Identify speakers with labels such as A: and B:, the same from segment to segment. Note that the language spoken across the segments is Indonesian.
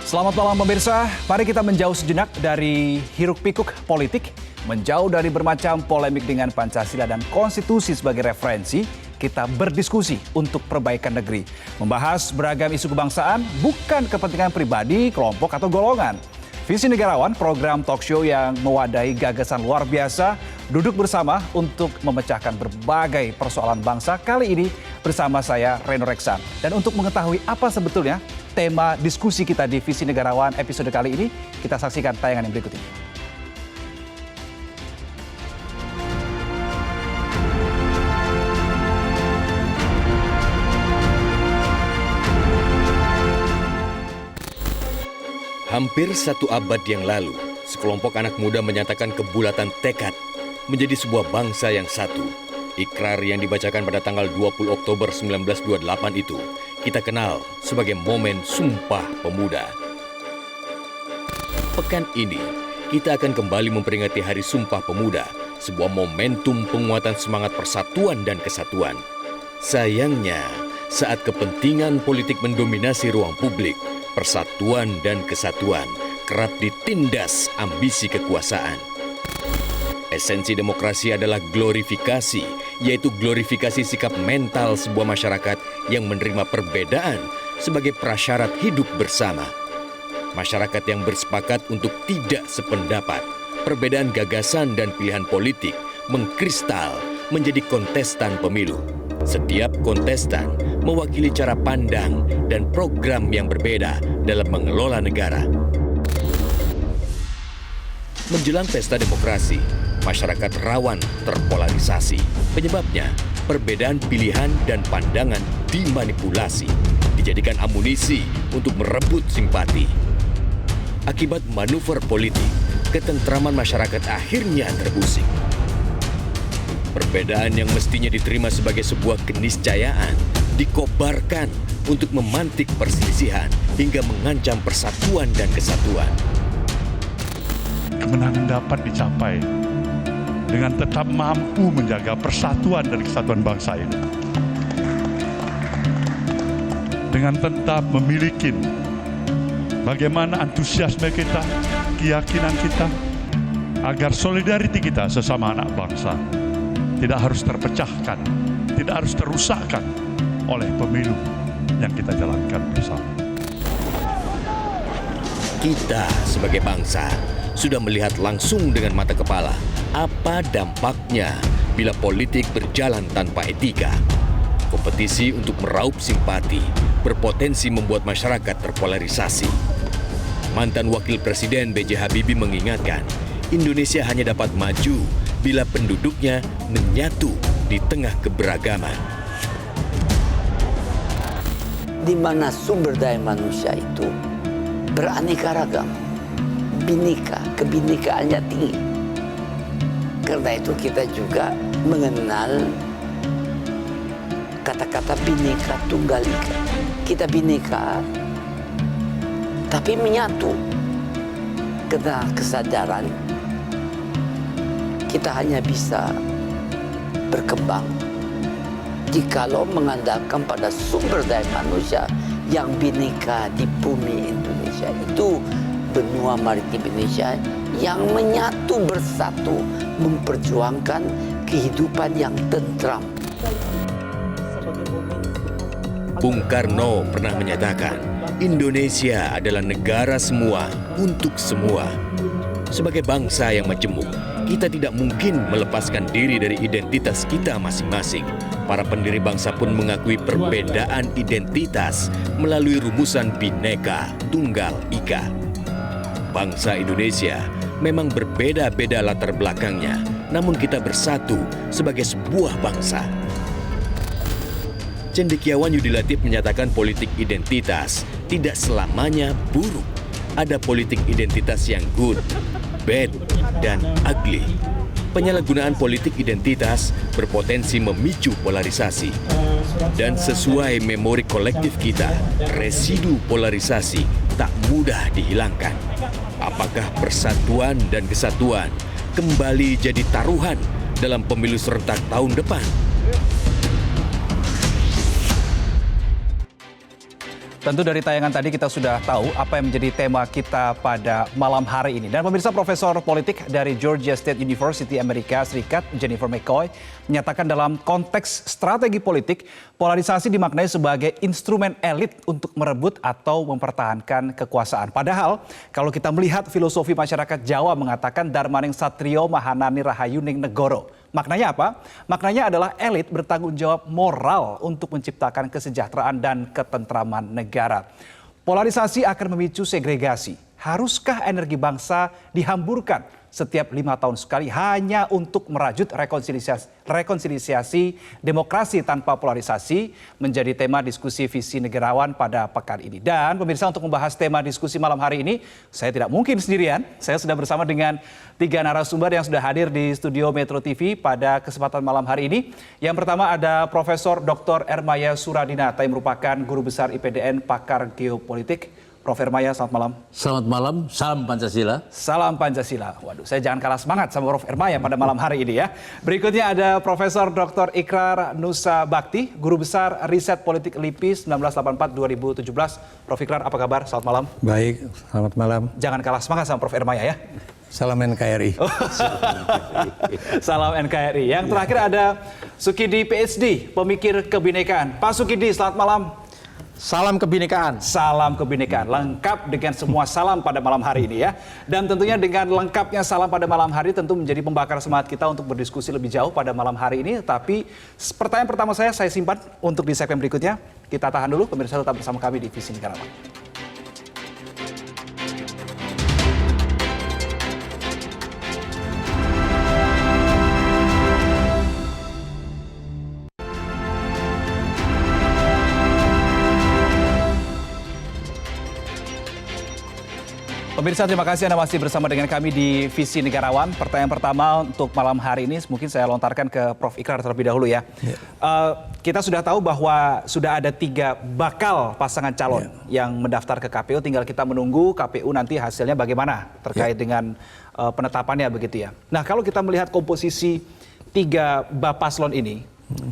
A: Selamat malam pemirsa, mari kita menjauh sejenak dari hiruk-pikuk politik, menjauh dari bermacam polemik dengan Pancasila dan konstitusi sebagai referensi, kita berdiskusi untuk perbaikan negeri. Membahas beragam isu kebangsaan, bukan kepentingan pribadi, kelompok, atau golongan. Visi Negarawan, program talk show yang mewadahi gagasan luar biasa, duduk bersama untuk memecahkan berbagai persoalan bangsa. Kali ini bersama saya, Reno Reksan. Dan untuk mengetahui apa sebetulnya tema diskusi kita di Visi Negarawan episode kali ini, kita saksikan tayangan yang berikut ini.
B: Hampir satu abad yang lalu, sekelompok anak muda menyatakan kebulatan tekad menjadi sebuah bangsa yang satu. Ikrar yang dibacakan pada tanggal 20 Oktober 1928 itu kita kenal sebagai momen Sumpah Pemuda. Pekan ini, kita akan kembali memperingati Hari Sumpah Pemuda, sebuah momentum penguatan semangat persatuan dan kesatuan. Sayangnya, saat kepentingan politik mendominasi ruang publik, persatuan dan kesatuan kerap ditindas ambisi kekuasaan. Esensi demokrasi adalah glorifikasi, yaitu glorifikasi sikap mental sebuah masyarakat yang menerima perbedaan sebagai prasyarat hidup bersama. Masyarakat yang bersepakat untuk tidak sependapat, perbedaan gagasan dan pilihan politik mengkristal menjadi kontestan pemilu. Setiap kontestan mewakili cara pandang dan program yang berbeda dalam mengelola negara. Menjelang pesta demokrasi, masyarakat rawan terpolarisasi. Penyebabnya, perbedaan pilihan dan pandangan dimanipulasi, dijadikan amunisi untuk merebut simpati. Akibat manuver politik, ketentraman masyarakat akhirnya terusik. Perbedaan yang mestinya diterima sebagai sebuah keniscayaan dikobarkan untuk memantik perselisihan hingga mengancam persatuan dan kesatuan.
C: Kemenangan dapat dicapai dengan tetap mampu menjaga persatuan dan kesatuan bangsa ini. Dengan tetap memiliki bagaimana antusiasme kita, keyakinan kita, agar solidariti kita sesama anak bangsa tidak harus terpecahkan, tidak harus terusakkan oleh pemilu yang kita jalankan bersama.
B: Kita sebagai bangsa sudah melihat langsung dengan mata kepala apa dampaknya bila politik berjalan tanpa etika. Kompetisi untuk meraup simpati berpotensi membuat masyarakat terpolarisasi. Mantan Wakil Presiden B.J. Habibie mengingatkan, Indonesia hanya dapat maju bila penduduknya menyatu di tengah keberagaman.
D: Di mana sumber daya manusia itu beraneka ragam, bineka, kebinekaannya tinggi. Karena itu kita juga mengenal kata-kata bineka tunggal ika. Kita bineka, tapi menyatu. Karena kesadaran kita hanya bisa berkembang jikalau mengandalkan pada sumber daya manusia yang bineka di bumi Indonesia. Itu benua maritim Indonesia yang menyatu bersatu memperjuangkan kehidupan yang tentram.
B: Bung Karno pernah menyatakan, Indonesia adalah negara semua untuk semua. Sebagai bangsa yang majemuk, kita tidak mungkin melepaskan diri dari identitas kita masing-masing. Para pendiri bangsa pun mengakui perbedaan identitas melalui rumusan Bhinneka Tunggal Ika. Bangsa Indonesia memang berbeda-beda latar belakangnya, namun kita bersatu sebagai sebuah bangsa. Cendekiawan Yudi Latif menyatakan politik identitas tidak selamanya buruk. Ada politik identitas yang good, bad, dan ugly. Penyalahgunaan politik identitas berpotensi memicu polarisasi. Dan sesuai memori kolektif kita, residu polarisasi tak mudah dihilangkan. Apakah persatuan dan kesatuan kembali jadi taruhan dalam pemilu serentak tahun depan?
A: Tentu dari tayangan tadi kita sudah tahu apa yang menjadi tema kita pada malam hari ini. Dan pemirsa, Profesor Politik dari Georgia State University Amerika Serikat, Jennifer McCoy, menyatakan dalam konteks strategi politik, polarisasi dimaknai sebagai instrumen elit untuk merebut atau mempertahankan kekuasaan. Padahal kalau kita melihat filosofi masyarakat Jawa mengatakan Darmaning Satrio Mahanani Rahayuning Negoro. Maknanya apa? Maknanya adalah elit bertanggung jawab moral untuk menciptakan kesejahteraan dan ketentraman negara. Polarisasi akan memicu segregasi. Haruskah energi bangsa dihamburkan setiap 5 tahun sekali hanya untuk merajut rekonsiliasi demokrasi tanpa polarisasi menjadi tema diskusi visi negarawan pada pekan ini. Dan pemirsa, untuk membahas tema diskusi malam hari ini, saya tidak mungkin sendirian. Saya sudah bersama dengan 3 narasumber yang sudah hadir di studio Metro TV pada kesempatan malam hari ini. Yang pertama ada Profesor Dr. Ermaya Suradinata yang merupakan Guru Besar IPDN Pakar Geopolitik. Prof. Ermaya, selamat malam.
E: Selamat malam, salam Pancasila.
A: Salam Pancasila. Waduh, saya jangan kalah semangat sama Prof. Ermaya pada malam hari ini ya. Berikutnya ada Profesor Dr. Ikrar Nusa Bakti, Guru Besar Riset Politik LIPI 1984-2017. Prof. Ikrar, apa kabar? Selamat malam.
F: Baik, selamat malam.
A: Jangan kalah semangat sama Prof. Ermaya ya.
F: Salam NKRI.
A: Salam NKRI. Yang terakhir ada Sukidi PhD, pemikir kebinekaan. Pak Sukidi, selamat malam.
E: Salam kebinekaan.
A: Salam kebinekaan, lengkap dengan semua salam pada malam hari ini ya. Dan tentunya dengan lengkapnya salam pada malam hari tentu menjadi pembakar semangat kita untuk berdiskusi lebih jauh pada malam hari ini. Tapi pertanyaan pertama saya simpan untuk di segmen berikutnya. Kita tahan dulu, pemirsa tetap bersama kami di Visi Negarawan. Pemirsa, terima kasih Anda masih bersama dengan kami di Visi Negarawan. Pertanyaan pertama untuk malam hari ini mungkin saya lontarkan ke Prof. Ikrar terlebih dahulu ya. Kita sudah tahu bahwa sudah ada 3 bakal pasangan calon yang mendaftar ke KPU. Tinggal kita menunggu KPU nanti hasilnya bagaimana terkait dengan penetapannya begitu ya. Nah, kalau kita melihat komposisi 3 Bapaslon ini,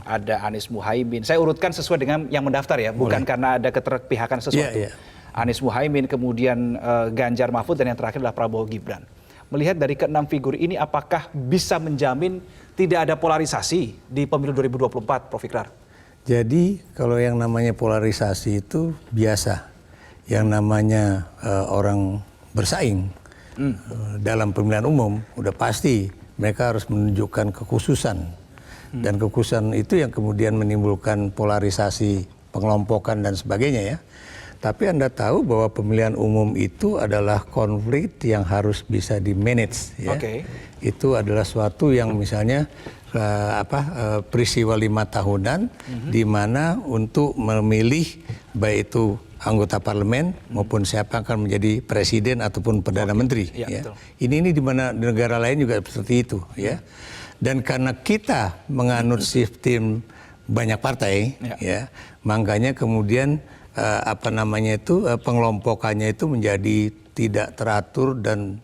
A: ada Anies Muhaimin. Saya urutkan sesuai dengan yang mendaftar ya, bukan karena ada keterpihakan sesuatu. Anies Muhaimin, kemudian Ganjar Mahfud, dan yang terakhir adalah Prabowo Gibran. Melihat dari ke-6 figur ini, apakah bisa menjamin tidak ada polarisasi di pemilu 2024, Prof. Ikrar?
F: Jadi kalau yang namanya polarisasi itu biasa. Yang namanya orang bersaing dalam pemilihan umum, udah pasti mereka harus menunjukkan kekhususan. Dan kekhususan itu yang kemudian menimbulkan polarisasi, pengelompokan dan sebagainya ya. Tapi Anda tahu bahwa pemilihan umum itu adalah konflik yang harus bisa di-manage ya. Itu adalah suatu yang misalnya peristiwa 5 tahunan di mana untuk memilih baik itu anggota parlemen maupun siapa yang akan menjadi presiden ataupun perdana menteri ya. Ini di mana di negara lain juga seperti itu ya. Dan karena kita menganut sistem banyak partai ya, makanya kemudian pengelompokannya itu menjadi tidak teratur dan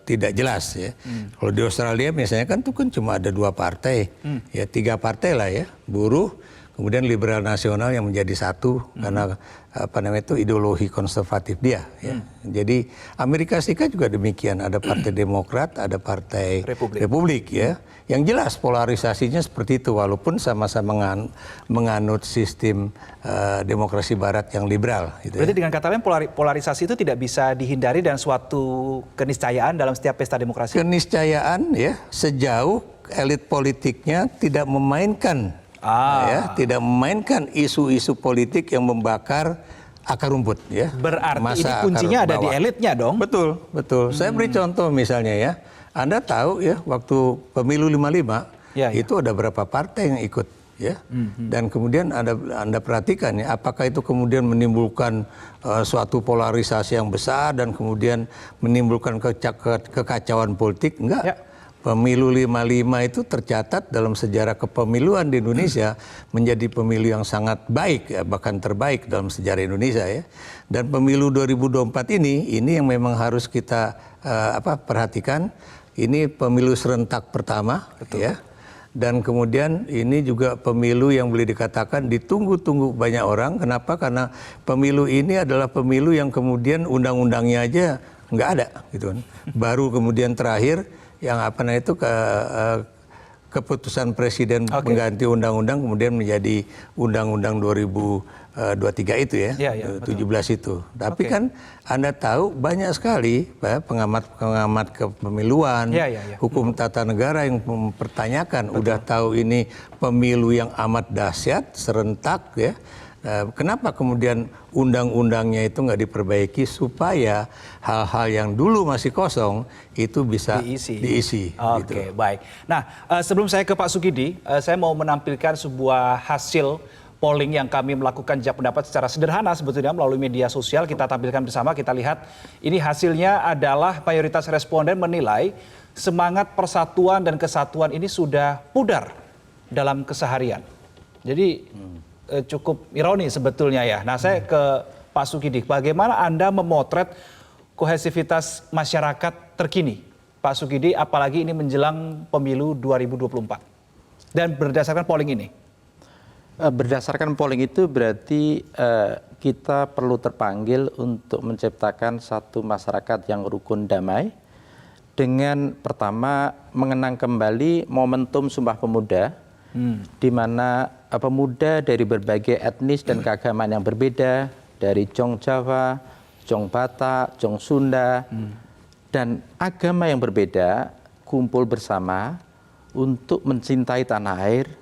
F: tidak jelas ya. Kalau di Australia misalnya kan itu kan cuma ada 2 partai, ya 3 partai lah ya, buruh, kemudian liberal nasional yang menjadi satu karena ideologi konservatif dia. Ya. Jadi Amerika Serikat juga demikian, ada Partai Demokrat, ada Partai Republik ya. Yang jelas polarisasinya seperti itu, walaupun sama-sama menganut sistem demokrasi Barat yang liberal. Gitu.
A: Berarti dengan kata lain polarisasi itu tidak bisa dihindari dan suatu keniscayaan dalam setiap pesta demokrasi?
F: Keniscayaan ya, sejauh elit politiknya tidak memainkan tidak memainkan isu-isu politik yang membakar akar rumput ya.
A: Berarti ini kuncinya ada di elitnya dong?
F: Betul, betul. Saya beri contoh misalnya ya. Anda tahu ya, waktu pemilu 55 itu ada berapa partai yang ikut ya. Dan kemudian Anda perhatikan ya, apakah itu kemudian menimbulkan suatu polarisasi yang besar dan kemudian menimbulkan kekacauan politik? Enggak. Pemilu 55 itu tercatat dalam sejarah kepemiluan di Indonesia menjadi pemilu yang sangat baik ya, bahkan terbaik dalam sejarah Indonesia ya. Dan pemilu 2024 ini yang memang harus kita perhatikan. Ini pemilu serentak pertama ya. Dan kemudian ini juga pemilu yang boleh dikatakan ditunggu-tunggu banyak orang. Kenapa? Karena pemilu ini adalah pemilu yang kemudian undang-undangnya aja nggak ada, gitu kan. Baru kemudian terakhir yang apa namanya itu keputusan presiden pengganti undang-undang kemudian menjadi undang-undang 2023 itu ya, 17 itu. Tapi kan Anda tahu banyak sekali pengamat kepemiluan, hukum tata negara yang mempertanyakan, udah tahu ini pemilu yang amat dahsyat, serentak ya. Kenapa kemudian undang-undangnya itu nggak diperbaiki supaya hal-hal yang dulu masih kosong itu bisa diisi.
A: Oke,
F: gitu.
A: Baik. Nah, sebelum saya ke Pak Sukidi, saya mau menampilkan sebuah hasil polling yang kami melakukan jawab pendapat secara sederhana sebetulnya melalui media sosial. Kita tampilkan bersama, kita lihat ini hasilnya adalah mayoritas responden menilai semangat persatuan dan kesatuan ini sudah pudar dalam keseharian. Jadi cukup ironis sebetulnya ya. Nah, saya ke Pak Sukidi, bagaimana Anda memotret kohesivitas masyarakat terkini? Pak Sukidi, apalagi ini menjelang pemilu 2024. Dan berdasarkan polling ini.
G: Berdasarkan polling itu berarti kita perlu terpanggil untuk menciptakan satu masyarakat yang rukun damai dengan pertama mengenang kembali momentum Sumpah Pemuda, di mana pemuda dari berbagai etnis dan keagamaan yang berbeda, dari Jong Jawa, Jong Batak, Jong Sunda, dan agama yang berbeda kumpul bersama untuk mencintai tanah air,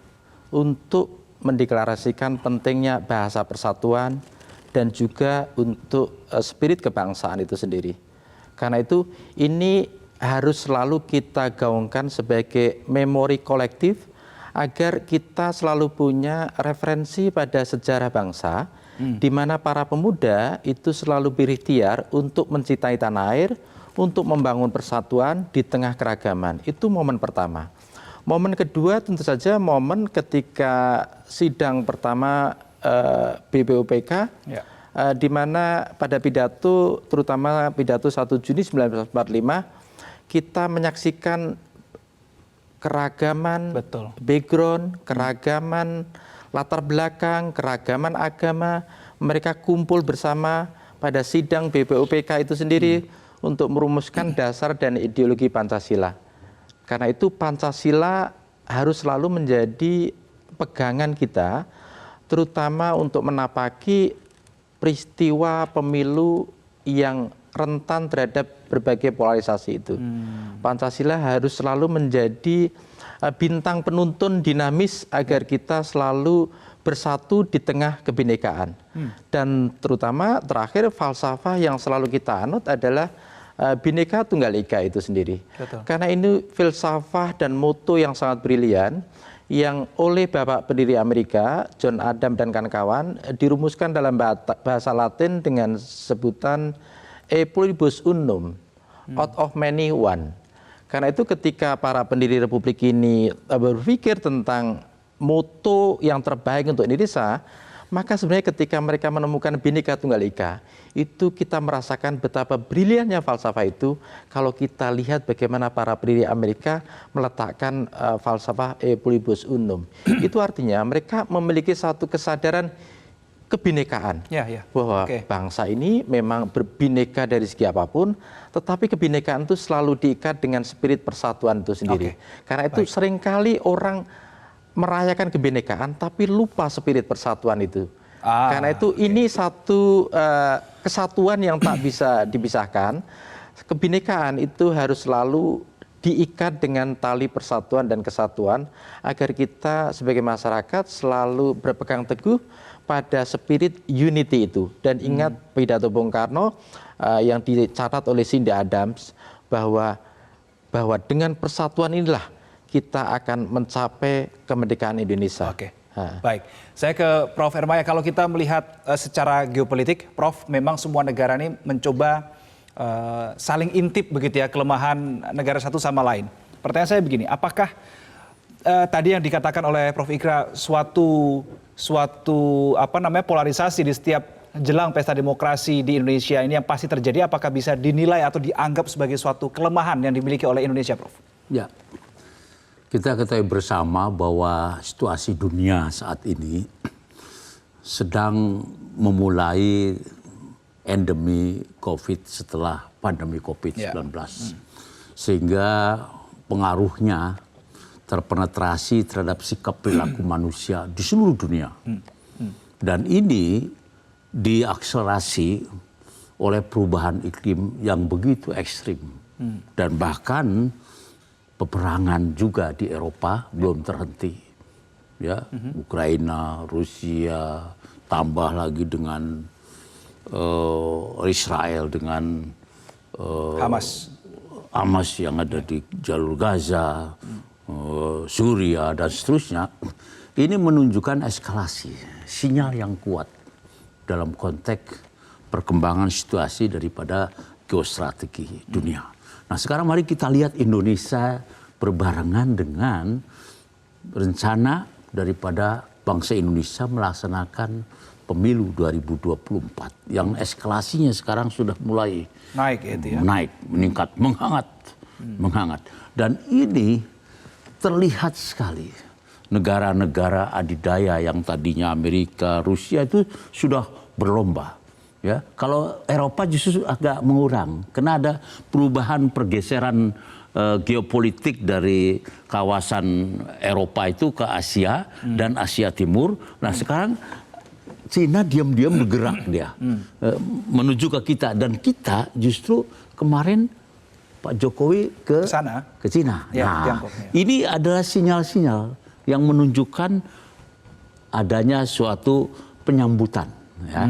G: untuk mendeklarasikan pentingnya bahasa persatuan, dan juga untuk spirit kebangsaan itu sendiri. Karena itu ini harus selalu kita gaungkan sebagai memori kolektif agar kita selalu punya referensi pada sejarah bangsa, di mana para pemuda itu selalu berikhtiar untuk mencintai tanah air, untuk membangun persatuan di tengah keragaman. Itu momen pertama. Momen kedua tentu saja momen ketika sidang pertama BPUPK, di mana pada pidato, terutama pidato 1 Juni 1945, kita menyaksikan keragaman background, keragaman latar belakang, keragaman agama, mereka kumpul bersama pada sidang BPUPK itu sendiri untuk merumuskan dasar dan ideologi Pancasila. Karena itu Pancasila harus selalu menjadi pegangan kita, terutama untuk menapaki peristiwa pemilu yang rentan terhadap berbagai polarisasi itu. Pancasila harus selalu menjadi bintang penuntun dinamis agar kita selalu bersatu di tengah kebinekaan. Dan terutama terakhir falsafah yang selalu kita anut adalah Bhinneka Tunggal Ika itu sendiri. Karena ini filsafah dan moto yang sangat brilian yang oleh Bapak pendiri Amerika, John Adam dan kawan-kawan dirumuskan dalam bahasa Latin dengan sebutan E pluribus unum, out of many one. Karena itu ketika para pendiri Republik ini berpikir tentang moto yang terbaik untuk Indonesia, maka sebenarnya ketika mereka menemukan Bhinneka Tunggal Ika, itu kita merasakan betapa briliannya falsafah itu kalau kita lihat bagaimana para pendiri Amerika meletakkan falsafah E pluribus unum. Itu artinya mereka memiliki satu kesadaran kebinekaan, bahwa bangsa ini memang berbineka dari segi apapun, tetapi kebinekaan itu selalu diikat dengan spirit persatuan itu sendiri. Karena itu seringkali orang merayakan kebinekaan tapi lupa spirit persatuan itu. Karena itu ini satu kesatuan yang tak bisa dipisahkan. Kebinekaan itu harus selalu diikat dengan tali persatuan dan kesatuan agar kita sebagai masyarakat selalu berpegang teguh pada spirit unity itu. Dan ingat pidato Bung Karno yang dicatat oleh Cindy Adams bahwa dengan persatuan inilah kita akan mencapai kemerdekaan Indonesia.
A: Baik, saya ke Prof. Hermaya. Kalau kita melihat secara geopolitik, Prof, memang semua negara ini mencoba saling intip begitu ya kelemahan negara satu sama lain. Pertanyaan saya begini, apakah tadi yang dikatakan oleh Prof. Ikra suatu polarisasi di setiap jelang pesta demokrasi di Indonesia ini yang pasti terjadi, apakah bisa dinilai atau dianggap sebagai suatu kelemahan yang dimiliki oleh Indonesia, Prof?
E: Ya, Kita ketahui bersama bahwa situasi dunia saat ini sedang memulai endemi COVID setelah pandemi COVID-19. Sehingga pengaruhnya terpenetrasi terhadap sikap perilaku manusia di seluruh dunia. Dan ini diakselerasi oleh perubahan iklim yang begitu ekstrim. Dan bahkan peperangan juga di Eropa belum terhenti. Ya, Ukraina, Rusia, tambah lagi dengan Israel dengan Hamas yang ada di jalur Gaza, Suriah dan seterusnya. Ini menunjukkan eskalasi, sinyal yang kuat dalam konteks perkembangan situasi daripada geostrategi dunia. Nah, sekarang mari kita lihat Indonesia berbarengan dengan rencana daripada bangsa Indonesia melaksanakan pemilu 2024 yang eskalasinya sekarang sudah mulai naik, meningkat, menghangat. Dan ini terlihat sekali negara-negara adidaya yang tadinya Amerika, Rusia itu sudah berlomba. Ya, kalau Eropa justru agak mengurang, karena ada perubahan pergeseran geopolitik dari kawasan Eropa itu ke Asia dan Asia Timur. Nah, sekarang Cina diam-diam bergerak dia menuju ke kita, dan kita justru kemarin Pak Jokowi ke Cina. Nah, ini adalah sinyal-sinyal yang menunjukkan adanya suatu penyambutan. Ya.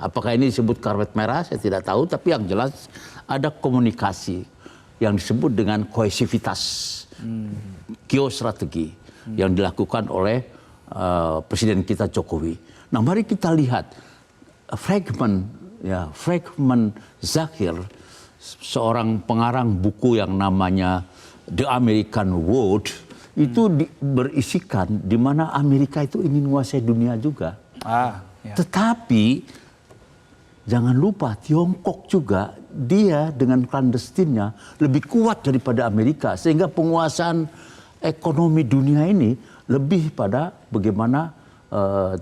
E: Apakah ini disebut karpet merah saya tidak tahu, tapi yang jelas ada komunikasi yang disebut dengan kohesivitas geostrategi yang dilakukan oleh Presiden kita Jokowi. Nah, mari kita lihat fragment Zakir, seorang pengarang buku yang namanya The American World, itu berisikan di mana Amerika itu ingin menguasai dunia juga. Tetapi jangan lupa Tiongkok juga dia dengan klandestinnya lebih kuat daripada Amerika, sehingga penguasaan ekonomi dunia ini lebih pada bagaimana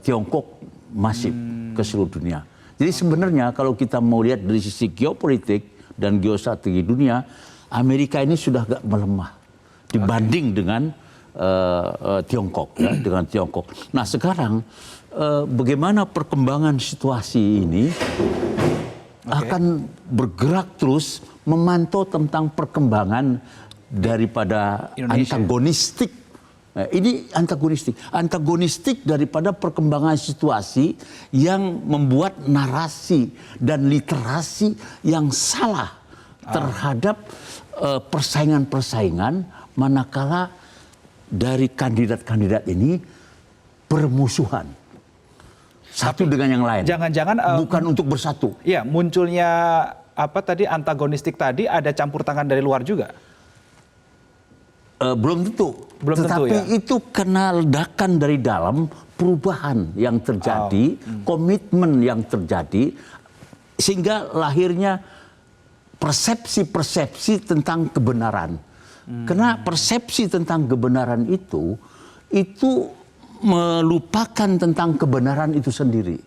E: Tiongkok masif ke seluruh dunia. Jadi sebenarnya kalau kita mau lihat dari sisi geopolitik dan geostrategi dunia, Amerika ini sudah agak melemah dibanding dengan Tiongkok, ya, dengan Tiongkok. Nah, sekarang bagaimana perkembangan situasi ini akan bergerak terus memantau tentang perkembangan daripada Indonesia. Ini antagonistik daripada perkembangan situasi yang membuat narasi dan literasi yang salah terhadap persaingan-persaingan, manakala dari kandidat-kandidat ini bermusuhan satu dengan yang lain. Jangan-jangan bukan untuk bersatu.
A: Iya, munculnya antagonistik tadi ada campur tangan dari luar juga.
E: Belum tentu. Tetapi itu kena ledakan dari dalam, perubahan yang terjadi, komitmen yang terjadi, sehingga lahirnya persepsi-persepsi tentang kebenaran. Karena persepsi tentang kebenaran itu melupakan tentang kebenaran itu sendiri.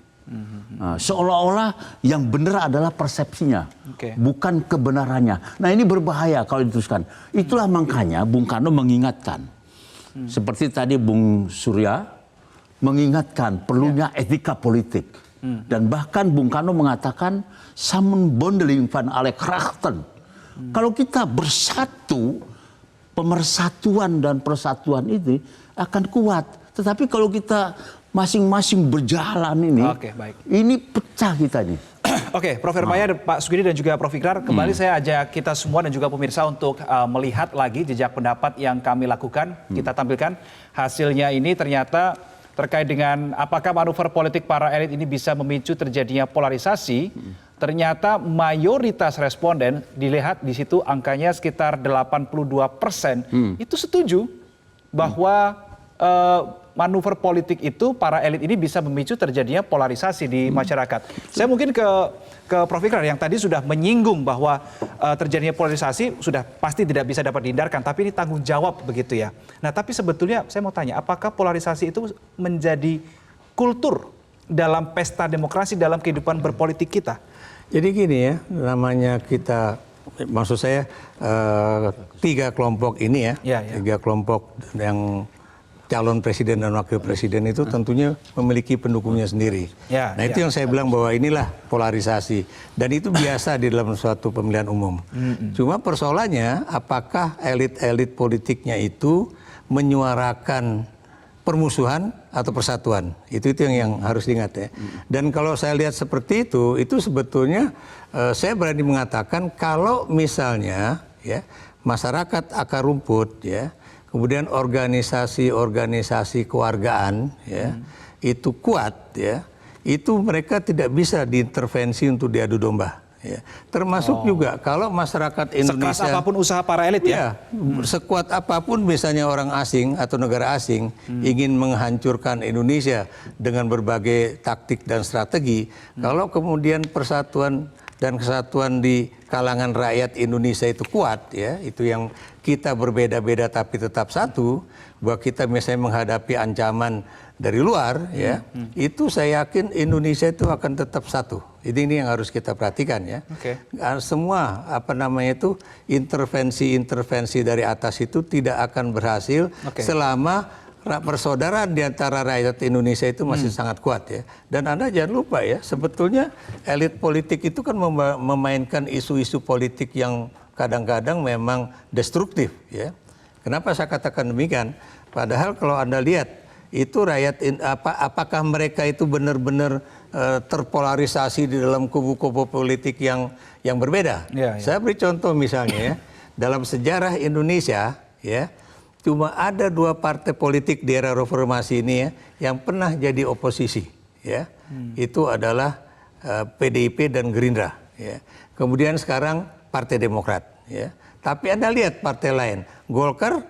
E: Seolah-olah yang benar adalah persepsinya, bukan kebenarannya. Nah, ini berbahaya kalau diteruskan. Itulah makanya Bung Karno mengingatkan, seperti tadi Bung Surya mengingatkan perlunya etika politik. Dan bahkan Bung Karno mengatakan samenbondeling van alle krachten. Kalau kita bersatu, pemersatuan dan persatuan ini akan kuat. Tetapi kalau kita masing-masing berjalan ini, ini pecah kita nih.
A: Oke, Prof. Hermaya, Pak Sugidi dan juga Prof. Ikrar, kembali saya ajak kita semua dan juga pemirsa untuk melihat lagi jejak pendapat yang kami lakukan. Kita tampilkan hasilnya ini ternyata terkait dengan apakah manuver politik para elit ini bisa memicu terjadinya polarisasi. Ternyata mayoritas responden dilihat di situ angkanya sekitar 82% itu setuju bahwa manuver politik itu para elit ini bisa memicu terjadinya polarisasi di masyarakat. Saya mungkin ke Prof. Ikrar yang tadi sudah menyinggung bahwa terjadinya polarisasi sudah pasti tidak bisa dapat dihindarkan, tapi ini tanggung jawab begitu ya. Nah, tapi sebetulnya saya mau tanya, apakah polarisasi itu menjadi kultur dalam pesta demokrasi, dalam kehidupan berpolitik kita?
F: Jadi gini ya, namanya kita, maksud saya 3 kelompok ini ya, 3 kelompok yang calon presiden dan wakil presiden itu tentunya memiliki pendukungnya sendiri. Nah itu yang saya bilang bahwa inilah polarisasi. Dan itu biasa di dalam suatu pemilihan umum. Cuma persoalannya apakah elit-elit politiknya itu menyuarakan permusuhan atau persatuan. Itu yang harus diingat ya. Dan kalau saya lihat seperti itu sebetulnya saya berani mengatakan kalau misalnya ya masyarakat akar rumput ya, kemudian organisasi-organisasi kewargaan ya, itu kuat ya, itu mereka tidak bisa diintervensi untuk diadu domba. Ya. Termasuk juga kalau masyarakat Indonesia,
A: sekeras apapun usaha para elit ya,
F: sekuat apapun misalnya orang asing atau negara asing ingin menghancurkan Indonesia dengan berbagai taktik dan strategi, kalau kemudian persatuan dan kesatuan di kalangan rakyat Indonesia itu kuat ya, itu yang kita berbeda-beda tapi tetap satu, bahwa kita misalnya menghadapi ancaman dari luar ya, itu saya yakin Indonesia itu akan tetap satu. Ini yang harus kita perhatikan ya. Semua intervensi dari atas itu tidak akan berhasil selama persaudaraan di antara rakyat Indonesia itu masih sangat kuat ya. Dan Anda jangan lupa ya, sebetulnya elit politik itu kan memainkan isu-isu politik yang kadang-kadang memang destruktif ya. Kenapa saya katakan demikian? Padahal kalau Anda lihat itu rakyat apakah mereka itu benar-benar terpolarisasi di dalam kubu-kubu politik yang berbeda. Saya beri contoh misalnya ya, dalam sejarah Indonesia ya, cuma ada 2 partai politik di era reformasi ini ya yang pernah jadi oposisi ya. Itu adalah PDIP dan Gerindra ya. Kemudian sekarang Partai Demokrat ya. Tapi Anda lihat partai lain, Golkar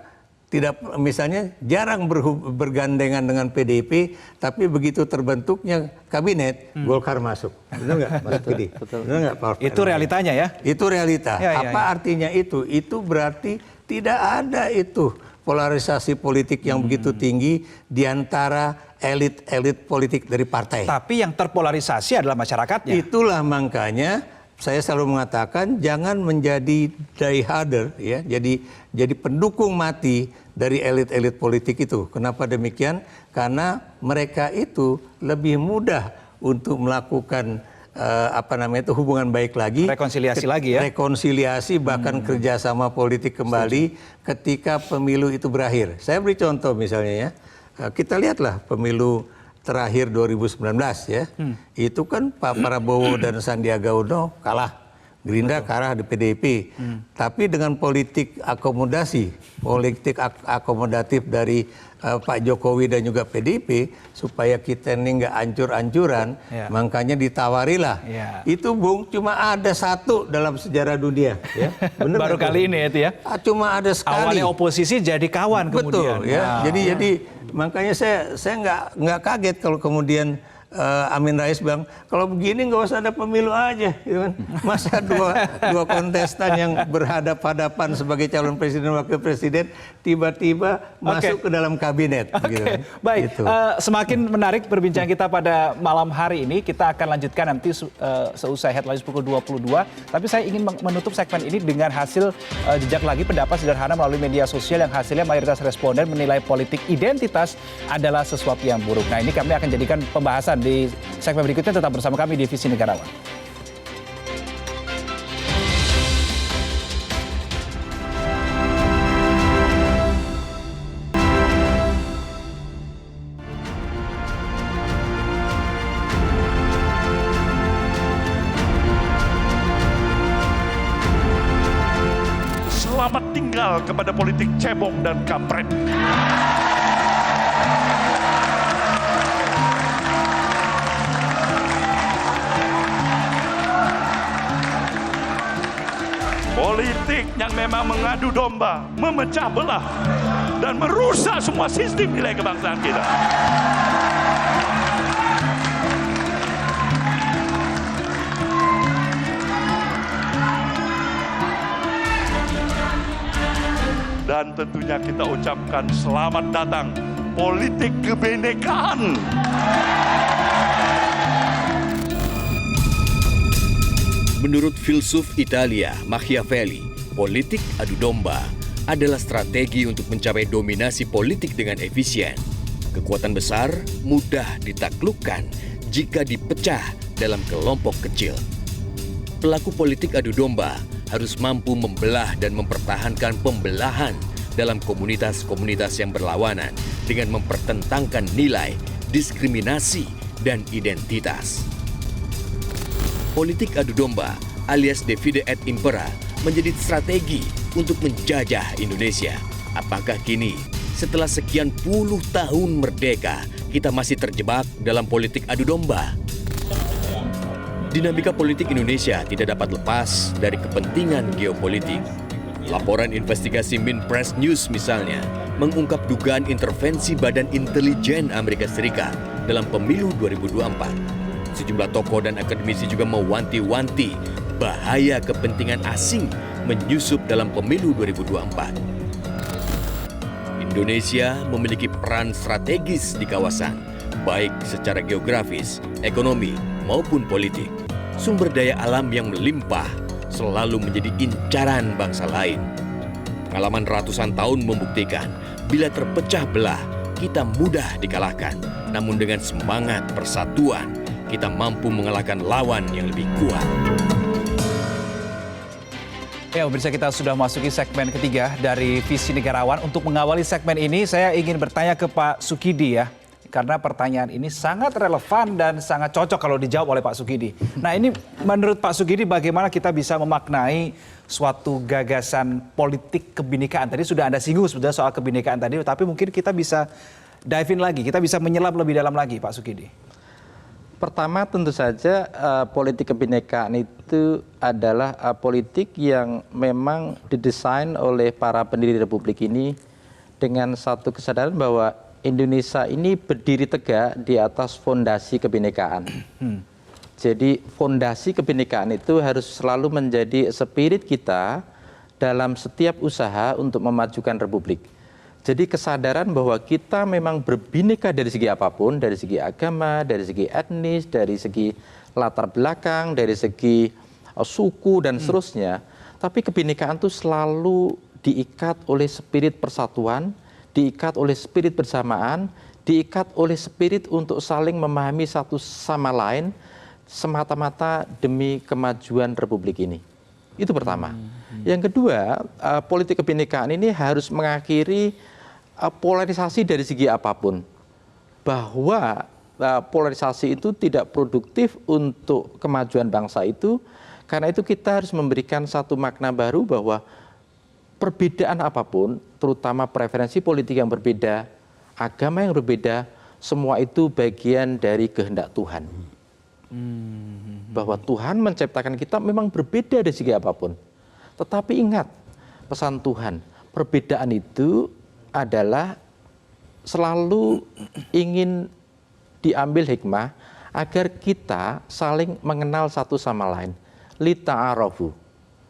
F: tidak, misalnya jarang bergandengan dengan PDIP, tapi begitu terbentuknya kabinet, Golkar masuk. Benar nggak, Mas Budi? Benar nggak, Pak?
A: Itu realitanya ya?
F: Itu realita. Apa artinya itu? Itu berarti tidak ada itu polarisasi politik yang begitu tinggi di antara elit-elit politik dari partai.
A: Tapi yang terpolarisasi adalah masyarakatnya.
F: Itulah makanya saya selalu mengatakan jangan menjadi dieharder ya, jadi pendukung mati dari elit-elit politik itu. Kenapa demikian? Karena mereka itu lebih mudah untuk melakukan hubungan baik lagi,
A: rekonsiliasi lagi ya,
F: rekonsiliasi bahkan kerjasama politik kembali ketika pemilu itu berakhir. Saya beri contoh misalnya ya, kita lihatlah pemilu terakhir 2019 ya, itu kan Pak Prabowo dan Sandiaga Uno kalah, Gerindra kalah di PDIP, tapi dengan politik akomodatif dari Pak Jokowi dan juga PDIP supaya kita ini nggak ancur-ancuran, makanya ditawarilah. Itu Bung cuma ada 1 dalam sejarah dunia. Ya. Bener
A: baru kali ini itu ya.
F: Cuma ada sekali.
A: Awalnya oposisi jadi kawan kemudian.
F: Betul ya. Jadi makanya saya nggak kaget kalau kemudian Amin Rais bilang kalau begini nggak usah ada pemilu aja, gitu kan. Masa dua kontestan yang berhadapan-hadapan sebagai calon presiden wakil presiden tiba-tiba masuk ke dalam kabinet. Gitu kan.
A: Baik,
F: gitu.
A: Semakin menarik perbincangan kita pada malam hari ini. Kita akan lanjutkan nanti seusai headlines pukul 22. Tapi saya ingin menutup segmen ini dengan hasil jejak lagi pendapat sederhana melalui media sosial yang hasilnya mayoritas responden menilai politik identitas adalah sesuatu yang buruk. Nah ini kami akan jadikan pembahasan di segmen berikutnya. Tetap bersama kami di Visi Negarawan.
C: Selamat tinggal kepada politik cebong dan kampret. Politik yang memang mengadu domba, memecah belah. dan merusak semua sistem nilai kebangsaan kita. Dan tentunya kita ucapkan selamat datang politik kebinekaan.
B: Menurut filsuf Italia Machiavelli, politik adu domba adalah strategi untuk mencapai dominasi politik dengan efisien. Kekuatan besar mudah ditaklukkan jika dipecah dalam kelompok kecil. Pelaku politik adu domba harus mampu membelah dan mempertahankan pembelahan dalam komunitas-komunitas yang berlawanan dengan mempertentangkan nilai, diskriminasi, dan identitas. Politik adu domba alias divide et impera menjadi strategi untuk menjajah Indonesia. Apakah kini, setelah sekian puluh tahun merdeka, kita masih terjebak dalam politik adu domba? Dinamika politik Indonesia tidak dapat lepas dari kepentingan geopolitik. Laporan investigasi Minpress News misalnya mengungkap dugaan intervensi Badan Intelijen Amerika Serikat dalam pemilu 2024. Sejumlah tokoh dan akademisi juga mewanti-wanti bahaya kepentingan asing menyusup dalam pemilu 2024. Indonesia memiliki peran strategis di kawasan, baik secara geografis, ekonomi, maupun politik. Sumber daya alam yang melimpah selalu menjadi incaran bangsa lain. Pengalaman ratusan tahun membuktikan, bila terpecah belah, kita mudah dikalahkan. Namun dengan semangat persatuan, kita mampu mengalahkan lawan yang lebih kuat.
A: Ya, pemirsa, kita sudah masuki segmen ketiga dari Visi Negarawan. Untuk mengawali segmen ini, saya ingin bertanya ke Pak Sukidi ya. Karena pertanyaan ini sangat relevan dan sangat cocok kalau dijawab oleh Pak Sukidi. Nah, ini menurut Pak Sukidi bagaimana kita bisa memaknai suatu gagasan politik kebinekaan? Tadi sudah Anda singgung sudah soal kebinekaan tadi, tapi mungkin kita bisa dive in lagi, kita bisa menyelam lebih dalam lagi, Pak Sukidi.
G: Pertama tentu saja politik kebinekaan itu adalah politik yang memang didesain oleh para pendiri Republik ini dengan satu kesadaran bahwa Indonesia ini berdiri tegak di atas fondasi kebinekaan. Jadi fondasi kebinekaan itu harus selalu menjadi spirit kita dalam setiap usaha untuk memajukan Republik. Jadi kesadaran bahwa kita memang berbineka dari segi apapun, dari segi agama, dari segi etnis, dari segi latar belakang, dari segi suku dan seterusnya. Tapi kebinekaan itu selalu diikat oleh spirit persatuan, diikat oleh spirit bersamaan, diikat oleh spirit untuk saling memahami satu sama lain semata-mata demi kemajuan Republik ini. Itu pertama. Yang kedua, politik kebinekaan ini harus mengakhiri polarisasi dari segi apapun. Bahwa polarisasi itu tidak produktif untuk kemajuan bangsa itu, karena itu kita harus memberikan satu makna baru bahwa perbedaan apapun, terutama preferensi politik yang berbeda, agama yang berbeda, semua itu bagian dari kehendak Tuhan. Bahwa Tuhan menciptakan kita memang berbeda dari segi apapun. Tetapi ingat, pesan Tuhan, perbedaan itu adalah selalu ingin diambil hikmah agar kita saling mengenal satu sama lain. Lita'arofu.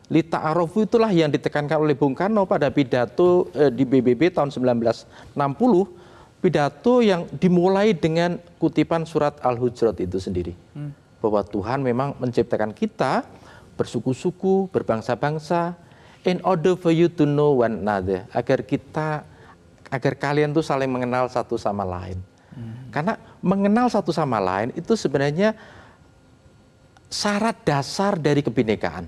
G: Lita'arofu itulah yang ditekankan oleh Bung Karno pada pidato di BBB tahun 1960, pidato yang dimulai dengan kutipan surat Al-Hujurat itu sendiri. Bahwa Tuhan memang menciptakan kita bersuku-suku, berbangsa-bangsa, in order for you to know one another, agar kalian tuh saling mengenal satu sama lain. Karena mengenal satu sama lain itu sebenarnya syarat dasar dari kebinekaan.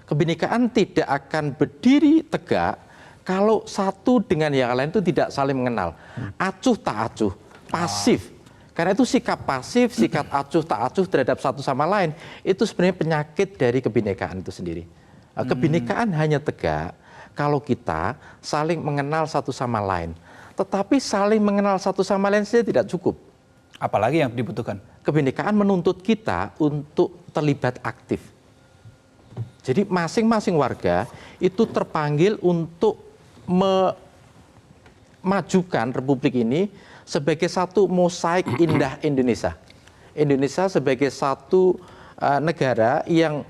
G: Kebinekaan tidak akan berdiri tegak kalau satu dengan yang lain itu tidak saling mengenal. Acuh tak acuh, pasif. Karena itu sikap pasif, sikap acuh tak acuh terhadap satu sama lain, itu sebenarnya penyakit dari kebinekaan itu sendiri. Kebinekaan hanya tegak kalau kita saling mengenal satu sama lain. Tetapi saling mengenal satu sama lain saja tidak cukup.
A: Apalagi yang dibutuhkan? Kebinekaan
G: menuntut kita untuk terlibat aktif. Jadi masing-masing warga itu terpanggil untuk majukan Republik ini sebagai satu mosaik indah Indonesia. Indonesia sebagai satu negara yang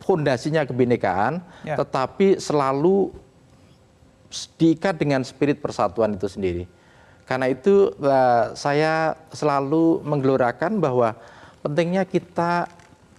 G: fondasinya kebinekaan, tetapi selalu diikat dengan spirit persatuan itu sendiri. Karena itu saya selalu menggelorakan bahwa pentingnya kita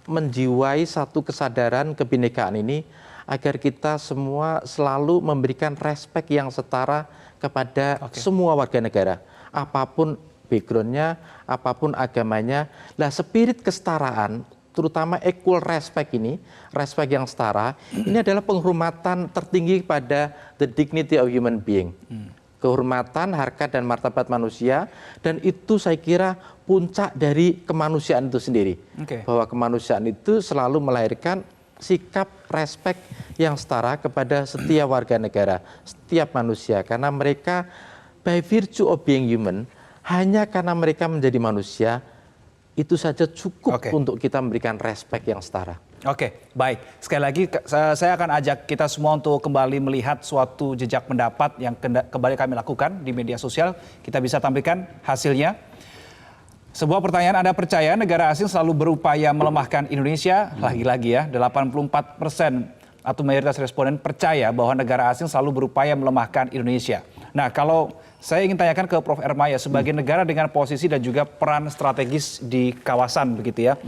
G: menjiwai satu kesadaran kebinekaan ini agar kita semua selalu memberikan respek yang setara kepada semua warga negara, apapun backgroundnya, apapun agamanya. Lah spirit kesetaraan, terutama equal respect ini, respect yang setara, ini adalah penghormatan tertinggi pada the dignity of human being. Kehormatan, harkat dan martabat manusia, dan itu saya kira puncak dari kemanusiaan itu sendiri. Bahwa kemanusiaan itu selalu melahirkan sikap respek yang setara kepada setiap warga negara, setiap manusia, karena mereka by virtue of being human, hanya karena mereka menjadi manusia, itu saja cukup untuk kita memberikan respek yang setara.
A: Oke, baik. Sekali lagi saya akan ajak kita semua untuk kembali melihat suatu jejak pendapat yang kembali kami lakukan di media sosial. Kita bisa tampilkan hasilnya. Sebuah pertanyaan, Anda percaya negara asing selalu berupaya melemahkan Indonesia? Lagi-lagi ya, 84% atau mayoritas responden percaya bahwa negara asing selalu berupaya melemahkan Indonesia. Nah, kalau saya ingin tanyakan ke Prof. Ermaya, sebagai negara dengan posisi dan juga peran strategis di kawasan begitu ya.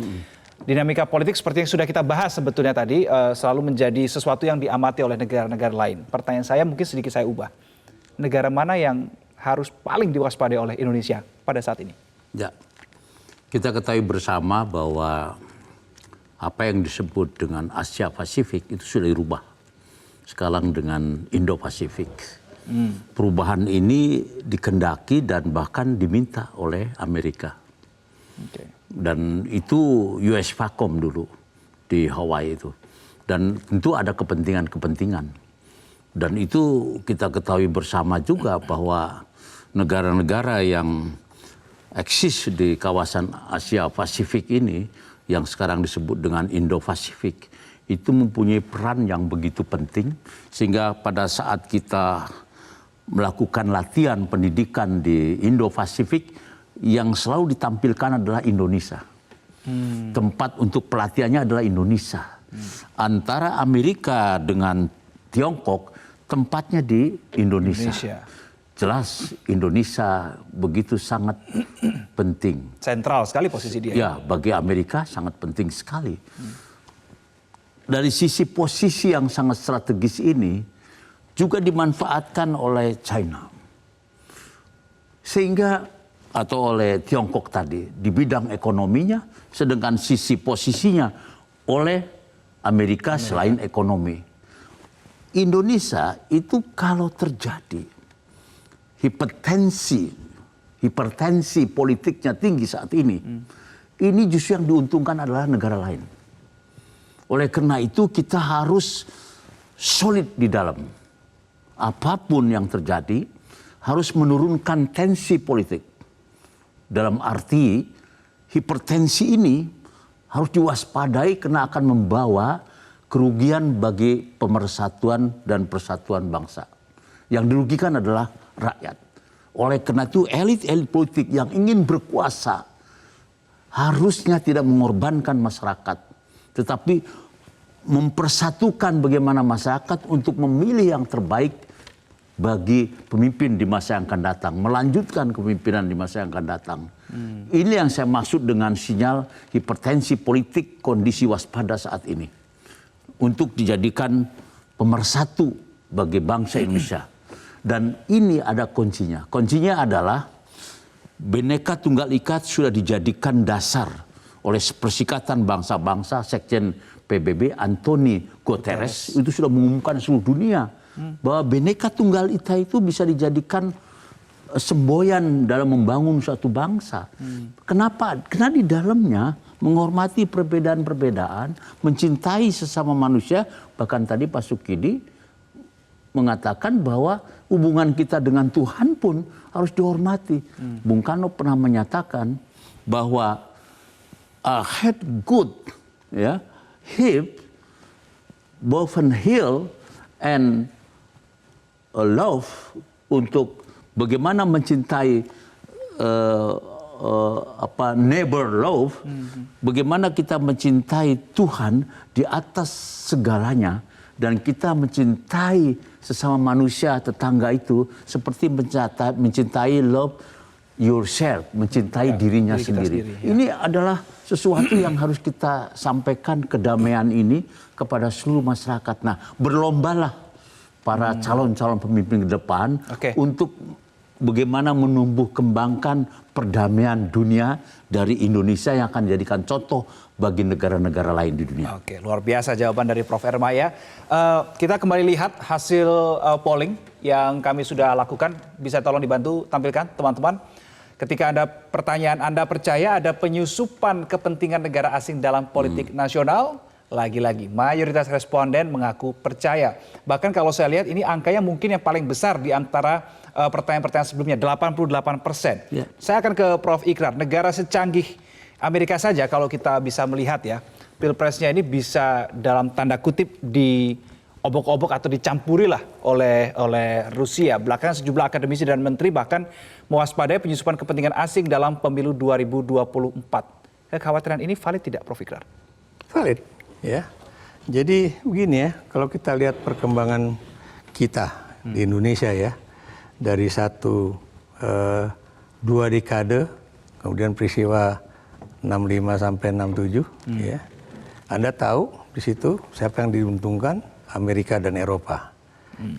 A: Dinamika politik seperti yang sudah kita bahas sebetulnya tadi selalu menjadi sesuatu yang diamati oleh negara-negara lain. Pertanyaan saya mungkin sedikit saya ubah. Negara mana yang harus paling diwaspadai oleh Indonesia pada saat ini?
E: Ya, kita ketahui bersama bahwa apa yang disebut dengan Asia Pasifik itu sudah dirubah sekarang dengan Indo-Pasifik. Perubahan ini dikendaki dan bahkan diminta oleh Amerika. Dan itu US Vacom dulu di Hawaii itu. Dan tentu ada kepentingan-kepentingan. Dan itu kita ketahui bersama juga bahwa negara-negara yang eksis di kawasan Asia Pasifik ini, yang sekarang disebut dengan Indo-Pasifik, itu mempunyai peran yang begitu penting, sehingga pada saat kita melakukan latihan pendidikan di Indo-Pasifik, yang selalu ditampilkan adalah Indonesia. Tempat untuk pelatihannya adalah Indonesia. Antara Amerika dengan Tiongkok, tempatnya di Indonesia. Jelas Indonesia begitu sangat penting.
A: Sentral sekali posisi dia.
E: Ya, bagi Amerika sangat penting sekali. Dari sisi posisi yang sangat strategis ini juga dimanfaatkan oleh China. Sehingga atau oleh Tiongkok tadi di bidang ekonominya, sedangkan sisi posisinya oleh Amerika selain ekonomi. Indonesia itu kalau terjadi hipertensi politiknya tinggi saat ini justru yang diuntungkan adalah negara lain. Oleh karena itu kita harus solid di dalam. Apapun yang terjadi harus menurunkan tensi politik. Dalam arti hipertensi ini harus diwaspadai karena akan membawa kerugian bagi pemersatuan dan persatuan bangsa. Yang dirugikan adalah rakyat. Oleh karena itu elit-elit politik yang ingin berkuasa harusnya tidak mengorbankan masyarakat, tetapi mempersatukan bagaimana masyarakat untuk memilih yang terbaik bagi pemimpin di masa yang akan datang, melanjutkan kepemimpinan di masa yang akan datang. Ini yang saya maksud dengan sinyal hipertensi politik, kondisi waspada saat ini. Untuk dijadikan pemersatu bagi bangsa Indonesia. Dan ini ada kuncinya. Kuncinya adalah Bhinneka Tunggal Ika sudah dijadikan dasar oleh Perserikatan Bangsa-Bangsa, Sekjen PBB Antonio Guterres itu sudah mengumumkan seluruh dunia bahwa Bhinneka Tunggal Ika itu bisa dijadikan semboyan dalam membangun suatu bangsa. Kenapa? Karena di dalamnya menghormati perbedaan-perbedaan, mencintai sesama manusia. Bahkan tadi Pak Sukidi mengatakan bahwa hubungan kita dengan Tuhan pun harus dihormati. Bung Karno pernah menyatakan bahwa a head good, ya, hip, both heal and a love untuk bagaimana mencintai neighbor love, bagaimana kita mencintai Tuhan di atas segalanya, dan kita mencintai sesama manusia tetangga itu seperti mencintai love yourself, mencintai dirinya sendiri. Ini adalah sesuatu yang harus kita sampaikan, kedamaian ini kepada seluruh masyarakat. Nah, berlombalah para calon-calon pemimpin ke depan untuk bagaimana menumbuh kembangkan perdamaian dunia dari Indonesia yang akan dijadikan contoh bagi negara-negara lain di dunia.
A: Oke, luar biasa jawaban dari Prof. Erma ya. Kita kembali lihat hasil polling yang kami sudah lakukan. Bisa tolong dibantu tampilkan teman-teman. Ketika ada pertanyaan, Anda percaya ada penyusupan kepentingan negara asing dalam politik nasional? Lagi-lagi mayoritas responden mengaku percaya. Bahkan kalau saya lihat ini angkanya mungkin yang paling besar di antara pertanyaan-pertanyaan sebelumnya, 88%. Saya akan ke Prof. Ikrar. Negara secanggih Amerika saja kalau kita bisa melihat ya, pilpresnya ini bisa dalam tanda kutip diobok-obok atau dicampuri lah oleh Rusia. Belakangan sejumlah akademisi dan menteri bahkan mewaspadai penyusupan kepentingan asing dalam pemilu 2024. Kekhawatiran ini valid tidak, Prof. Ikrar?
F: Valid, ya. Jadi begini ya, kalau kita lihat perkembangan kita di Indonesia ya, dari 2 dekade, kemudian peristiwa 65 sampai 67, ya. Anda tahu di situ siapa yang diuntungkan? Amerika dan Eropa.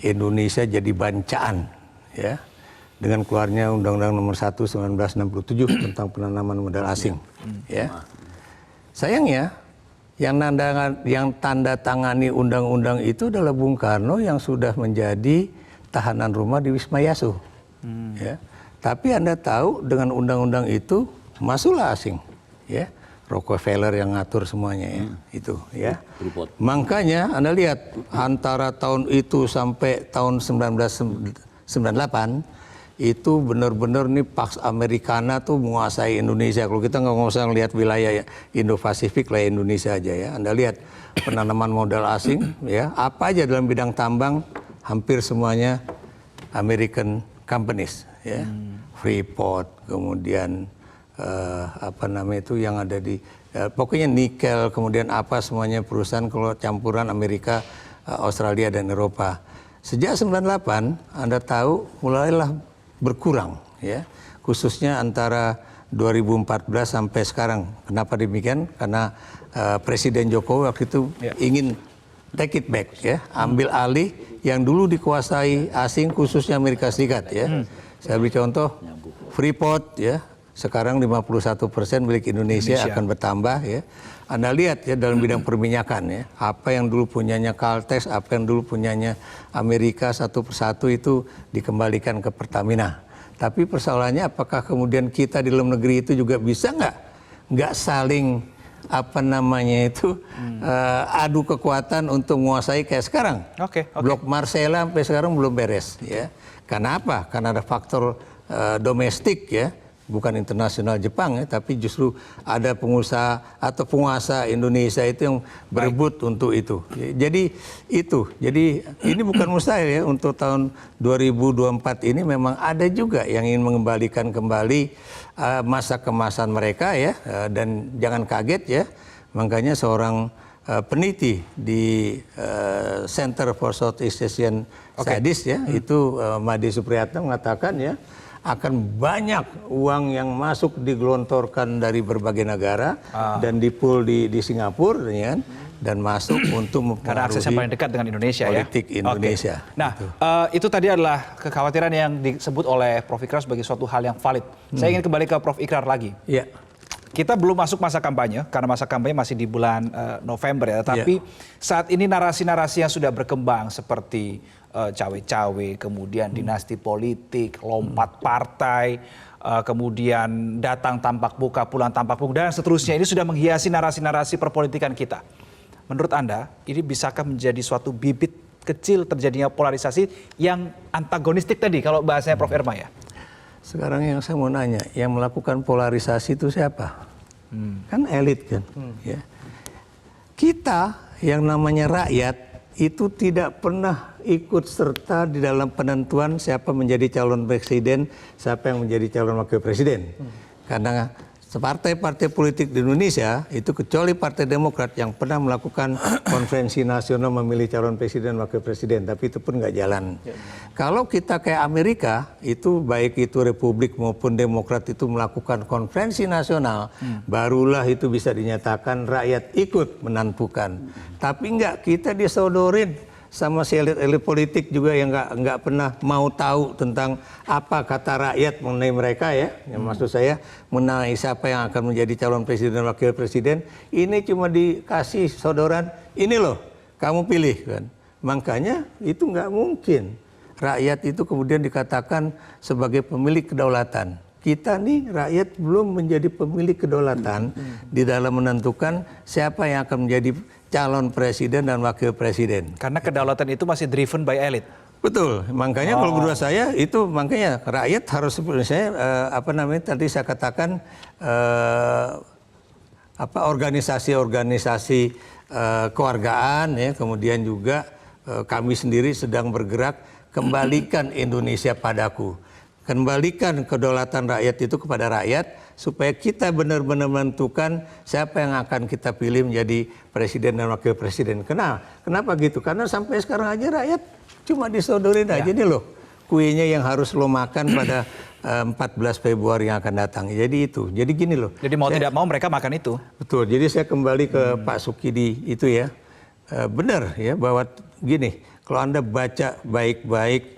F: Indonesia jadi bancaan, ya, dengan keluarnya Undang-Undang Nomor 1 1967 tentang penanaman modal asing, ya. Sayangnya yang tanda tangani undang-undang itu adalah Bung Karno yang sudah menjadi tahanan rumah di Wisma Yassu, ya. Tapi Anda tahu dengan undang-undang itu masuklah asing, ya. Rockefeller yang ngatur semuanya ya, itu ya. Makanya Anda lihat antara tahun itu sampai tahun 1998 itu benar-benar nih Pax Americana tuh menguasai Indonesia. Kalau kita nggak usah ngelihat wilayah Indo-Pasifik lah, Indonesia aja ya. Anda lihat penanaman modal asing ya, apa aja dalam bidang tambang hampir semuanya American companies ya. Freeport, kemudian apa namanya itu yang ada di pokoknya nikel, kemudian apa semuanya perusahaan kalau campuran Amerika, Australia dan Eropa. Sejak 98 Anda tahu mulailah berkurang ya, khususnya antara 2014 sampai sekarang. Kenapa demikian? Karena Presiden Jokowi waktu itu ingin take it back ya, ambil alih yang dulu dikuasai asing khususnya Amerika Serikat ya. Saya beri contoh Freeport ya. Sekarang 51% milik Indonesia akan bertambah ya. Anda lihat ya dalam bidang perminyakan ya, apa yang dulu punyanya Caltex, apa yang dulu punyanya Amerika satu persatu itu dikembalikan ke Pertamina. Tapi persoalannya apakah kemudian kita di dalam negeri itu juga bisa nggak saling apa namanya itu adu kekuatan untuk menguasai kayak sekarang. Blok Marcella sampai sekarang belum beres ya. Karena apa? Karena ada faktor domestik ya. Bukan internasional Jepang ya, tapi justru ada pengusaha atau penguasa Indonesia itu yang berebut untuk itu. Jadi ini bukan mustahil ya, untuk tahun 2024 ini memang ada juga yang ingin mengembalikan kembali masa kemasan mereka ya, dan jangan kaget ya, makanya seorang peneliti di Center for Southeast Asian Studies ya, itu Made Supriyatna mengatakan ya, akan banyak uang yang masuk digelontorkan dari berbagai negara dan di-pool di Singapura ya, dan masuk untuk mempengaruhi
A: karena aksesnya paling dekat dengan Indonesia
F: politik Indonesia.
A: Nah, itu tadi adalah kekhawatiran yang disebut oleh Prof. Ikrar sebagai suatu hal yang valid. Saya ingin kembali ke Prof. Ikrar lagi.
F: Ya.
A: Kita belum masuk masa kampanye, karena masa kampanye masih di bulan November ya. Tapi saat ini narasi-narasi yang sudah berkembang seperti cawe-cawe, kemudian dinasti politik, lompat partai, kemudian datang tampak muka, pulang tampak muka, dan seterusnya. Ini sudah menghiasi narasi-narasi perpolitikan kita. Menurut Anda, ini bisakah menjadi suatu bibit kecil terjadinya polarisasi yang antagonistik tadi, kalau bahasanya Prof. Erma ya?
F: Sekarang yang saya mau nanya, yang melakukan polarisasi itu siapa? Kan elit kan. Ya. Kita yang namanya rakyat itu tidak pernah ikut serta di dalam penentuan siapa menjadi calon presiden, siapa yang menjadi calon wakil presiden. Karena partai-partai politik di Indonesia itu kecuali Partai Demokrat yang pernah melakukan konferensi nasional memilih calon presiden dan wakil presiden, tapi itu pun nggak jalan. Kalau kita kayak Amerika, itu baik itu Republik maupun Demokrat itu melakukan konferensi nasional, barulah itu bisa dinyatakan rakyat ikut menentukan. Tapi enggak, kita disodorin sama si elit-elit politik juga yang nggak pernah mau tahu tentang apa kata rakyat mengenai mereka ya. Yang maksud saya mengenai siapa yang akan menjadi calon presiden dan wakil presiden, ini cuma dikasih sodoran, ini loh kamu pilih kan. Makanya itu nggak mungkin rakyat itu kemudian dikatakan sebagai pemilik kedaulatan. Kita nih rakyat belum menjadi pemilik kedaulatan di dalam menentukan siapa yang akan menjadi calon presiden dan wakil presiden.
A: Karena kedaulatan itu masih driven by elit.
F: Betul, makanya kalau menurut saya itu makanya rakyat harus sebenarnya tadi saya katakan organisasi-organisasi kewargaan ya, kemudian juga kami sendiri sedang bergerak kembalikan Indonesia padaku. Kembalikan kedaulatan rakyat itu kepada rakyat supaya kita benar-benar menentukan siapa yang akan kita pilih menjadi presiden dan wakil presiden. Kenapa gitu? Karena sampai sekarang aja rakyat cuma disodorin aja nih loh kuenya yang harus lo makan pada 14 Februari yang akan datang. Jadi itu. Jadi gini loh.
A: Jadi mau tidak mau mereka makan itu.
F: Betul. Jadi saya kembali ke Pak Sukidi itu ya. Benar ya bahwa gini, kalau Anda baca baik-baik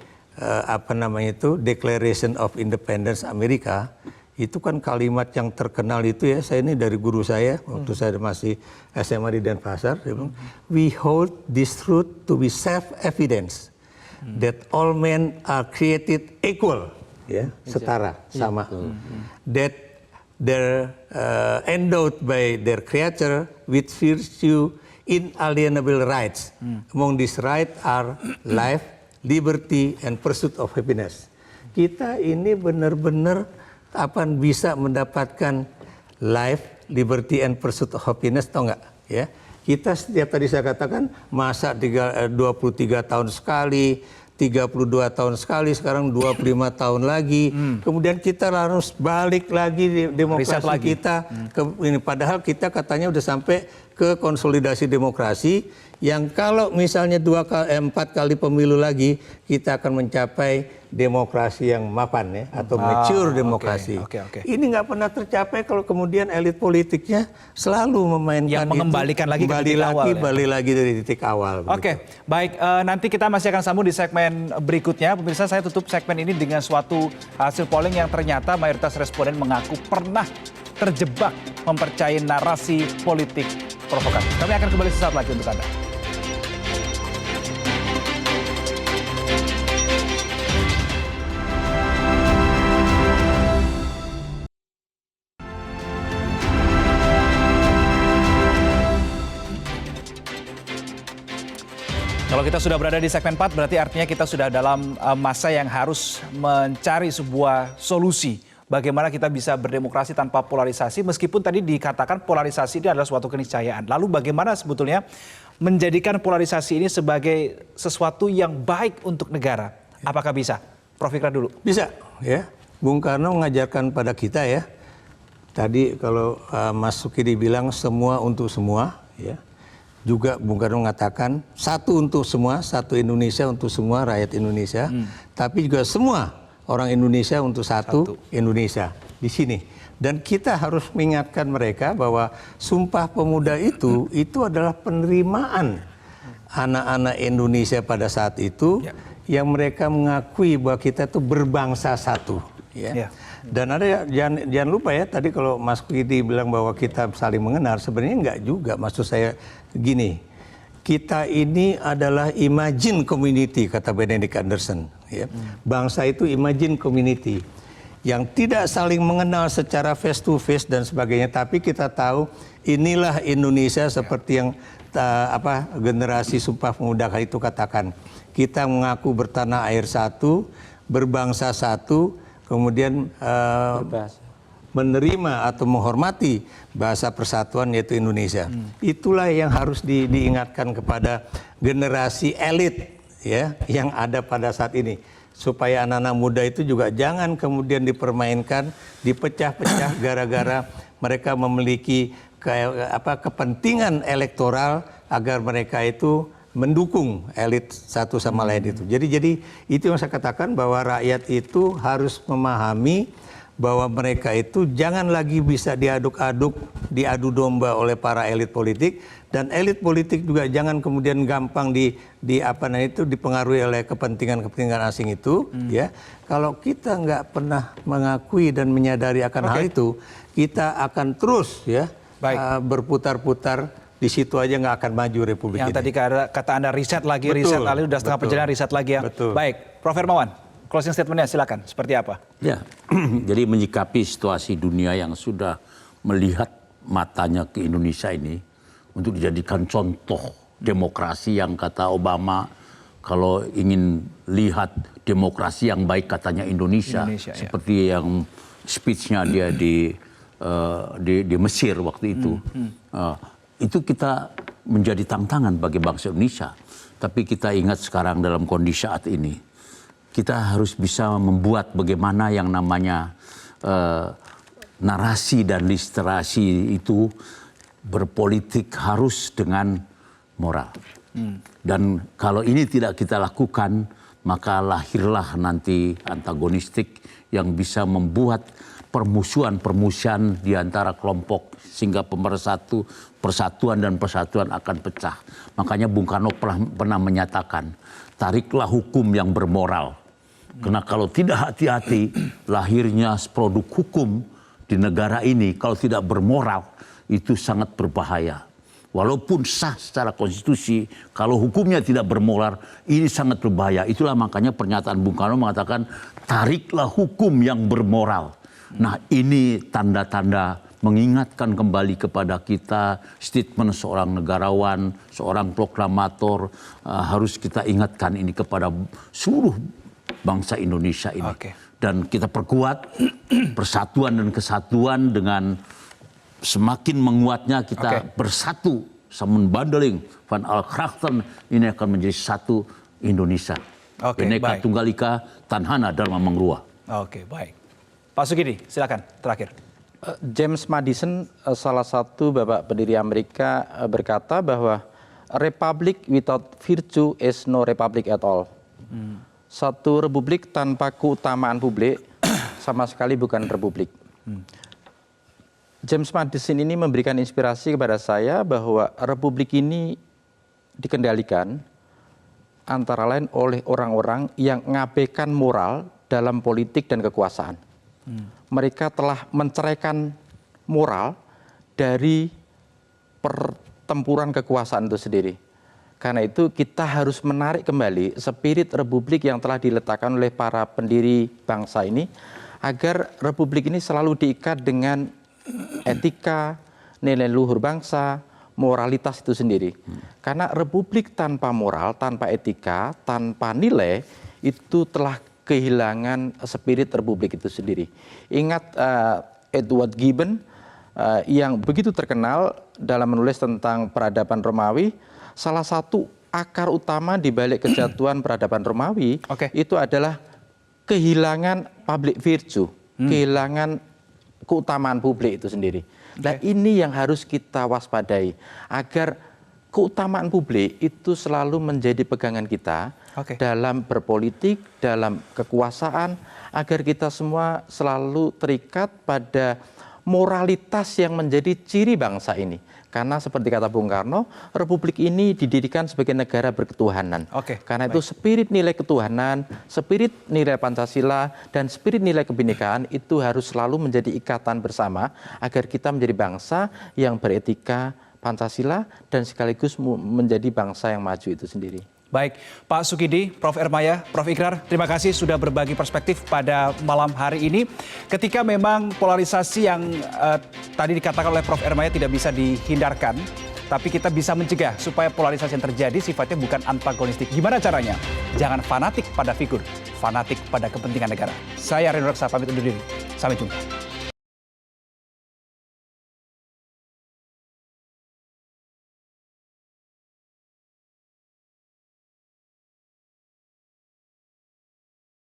F: Declaration of Independence Amerika, itu kan kalimat yang terkenal itu ya, saya ini dari guru saya waktu saya masih SMA di Denpasar, dia bilang, we hold this truth to be self-evidence that all men are created equal, ya, setara, sama. That they're endowed by their creator with virtue inalienable rights. Among these rights are life, liberty, and pursuit of happiness. Kita ini benar-benar bisa mendapatkan life, liberty, and pursuit of happiness, tau nggak? Ya, kita setiap tadi saya katakan masa 23 tahun sekali, 32 tahun sekali, sekarang 25 tahun lagi. Kemudian kita harus balik lagi demokrasi kita. Padahal kita katanya udah sampai ke konsolidasi demokrasi yang kalau misalnya 4 kali pemilu lagi kita akan mencapai demokrasi yang mapan ya, atau mature demokrasi. Ini nggak pernah tercapai kalau kemudian elit politiknya selalu memainkan
A: yang mengembalikan lagi ke titik awal.
F: Balik lagi dari titik awal.
A: Baik, nanti kita masih akan sambung di segmen berikutnya. Pemirsa, saya tutup segmen ini dengan suatu hasil polling yang ternyata mayoritas responden mengaku pernah terjebak mempercayai narasi politik provokatif. Kami akan kembali sesaat lagi untuk Anda. Kalau kita sudah berada di segmen 4, berarti artinya kita sudah dalam masa yang harus mencari sebuah solusi. Bagaimana kita bisa berdemokrasi tanpa polarisasi, meskipun tadi dikatakan polarisasi ini adalah suatu keniscayaan. Lalu bagaimana sebetulnya menjadikan polarisasi ini sebagai sesuatu yang baik untuk negara? Apakah bisa? Prof. Ikrar dulu.
F: Bisa, ya. Bung Karno mengajarkan pada kita ya. Tadi kalau Mas Sukidi bilang semua untuk semua, ya. Juga Bung Karno mengatakan satu untuk semua, satu Indonesia untuk semua rakyat Indonesia, tapi juga semua orang Indonesia untuk satu Indonesia di sini. Dan kita harus mengingatkan mereka bahwa Sumpah Pemuda itu adalah penerimaan anak-anak Indonesia pada saat itu yang mereka mengakui bahwa kita itu berbangsa satu. Ya. Dan ada jangan lupa ya, tadi kalau Mas Kidi bilang bahwa kita saling mengenal, sebenarnya enggak juga. Maksud saya gini, kita ini adalah imagine community, kata Benedict Anderson. Ya. Bangsa itu imagine community yang tidak saling mengenal secara face to face dan sebagainya, tapi kita tahu inilah Indonesia seperti yang generasi Sumpah Pemuda itu katakan. Kita mengaku bertanah air satu, berbangsa satu, kemudian menerima atau menghormati bahasa persatuan yaitu Indonesia. Itulah yang harus diingatkan kepada generasi elit ya yang ada pada saat ini, supaya anak-anak muda itu juga jangan kemudian dipermainkan, dipecah-pecah gara-gara mereka memiliki kepentingan elektoral agar mereka itu mendukung elit satu sama lain itu. Jadi itu yang saya katakan, bahwa rakyat itu harus memahami bahwa mereka itu jangan lagi bisa diadu domba oleh para elit politik, dan elit politik juga jangan kemudian gampang dipengaruhi oleh kepentingan asing itu. Ya, kalau kita nggak pernah mengakui dan menyadari akan hal itu, kita akan terus ya berputar-putar. Di situ aja nggak akan maju Republik
A: yang
F: ini.
A: Tadi kata Anda riset lagi, riset lalu udah setengah perjalanan riset lagi ya.
F: Betul.
A: Baik, Prof. Hermawan, closing statement-nya silakan. Seperti apa?
E: Ya, jadi menyikapi situasi dunia yang sudah melihat matanya ke Indonesia ini untuk dijadikan contoh demokrasi yang kata Obama, kalau ingin lihat demokrasi yang baik katanya Indonesia seperti yang speech-nya dia di Mesir waktu itu. Itu kita menjadi tantangan bagi bangsa Indonesia. Tapi kita ingat sekarang dalam kondisi saat ini, kita harus bisa membuat bagaimana yang namanya narasi dan literasi itu berpolitik harus dengan moral. Dan kalau ini tidak kita lakukan, maka lahirlah nanti antagonistik yang bisa membuat permusuhan di antara kelompok, sehingga persatuan dan persatuan akan pecah. Makanya Bung Karno pernah menyatakan, tariklah hukum yang bermoral. Karena kalau tidak hati-hati, lahirnya produk hukum di negara ini kalau tidak bermoral itu sangat berbahaya. Walaupun sah secara konstitusi, kalau hukumnya tidak bermoral, ini sangat berbahaya. Itulah makanya pernyataan Bung Karno mengatakan, tariklah hukum yang bermoral. Nah, ini tanda-tanda mengingatkan kembali kepada kita, statement seorang negarawan, seorang proklamator, harus kita ingatkan ini kepada seluruh bangsa Indonesia ini. Dan kita perkuat persatuan dan kesatuan dengan semakin menguatnya kita bersatu. Samenbandeling van al krachten, ini akan menjadi satu Indonesia. Bhinneka Tunggal Ika, Tanhana Dharma Mangrua.
A: Oke, baik. Pak Sukidi, silakan terakhir.
G: James Madison, salah satu bapak pendiri Amerika, berkata bahwa republic without virtue is no republic at all. Satu republik tanpa keutamaan publik sama sekali bukan republik. James Madison ini memberikan inspirasi kepada saya bahwa republik ini dikendalikan antara lain oleh orang-orang yang ngabaikan moral dalam politik dan kekuasaan. Mereka telah menceraikan moral dari pertempuran kekuasaan itu sendiri. Karena itu kita harus menarik kembali spirit republik yang telah diletakkan oleh para pendiri bangsa ini, agar republik ini selalu diikat dengan etika, nilai luhur bangsa, moralitas itu sendiri. Karena republik tanpa moral, tanpa etika, tanpa nilai, itu telah kehilangan spirit republik itu sendiri. Ingat Edward Gibbon yang begitu terkenal dalam menulis tentang peradaban Romawi, salah satu akar utama di balik kejatuhan peradaban Romawi itu adalah kehilangan public virtue, kehilangan keutamaan publik itu sendiri. Dan ini yang harus kita waspadai, agar keutamaan publik itu selalu menjadi pegangan kita dalam berpolitik, dalam kekuasaan, agar kita semua selalu terikat pada moralitas yang menjadi ciri bangsa ini. Karena seperti kata Bung Karno, republik ini didirikan sebagai negara berketuhanan. Karena itu spirit nilai ketuhanan, spirit nilai Pancasila, dan spirit nilai kebinekaan itu harus selalu menjadi ikatan bersama, agar kita menjadi bangsa yang beretika Pancasila dan sekaligus menjadi bangsa yang maju itu sendiri.
A: Baik, Pak Sukidi, Prof. Hermaya, Prof. Ikrar, terima kasih sudah berbagi perspektif pada malam hari ini. Ketika memang polarisasi yang tadi dikatakan oleh Prof. Hermaya tidak bisa dihindarkan, tapi kita bisa mencegah supaya polarisasi yang terjadi sifatnya bukan antagonistik. Gimana caranya? Jangan fanatik pada figur, fanatik pada kepentingan negara. Saya Reno Reksa pamit undur diri. Sampai jumpa.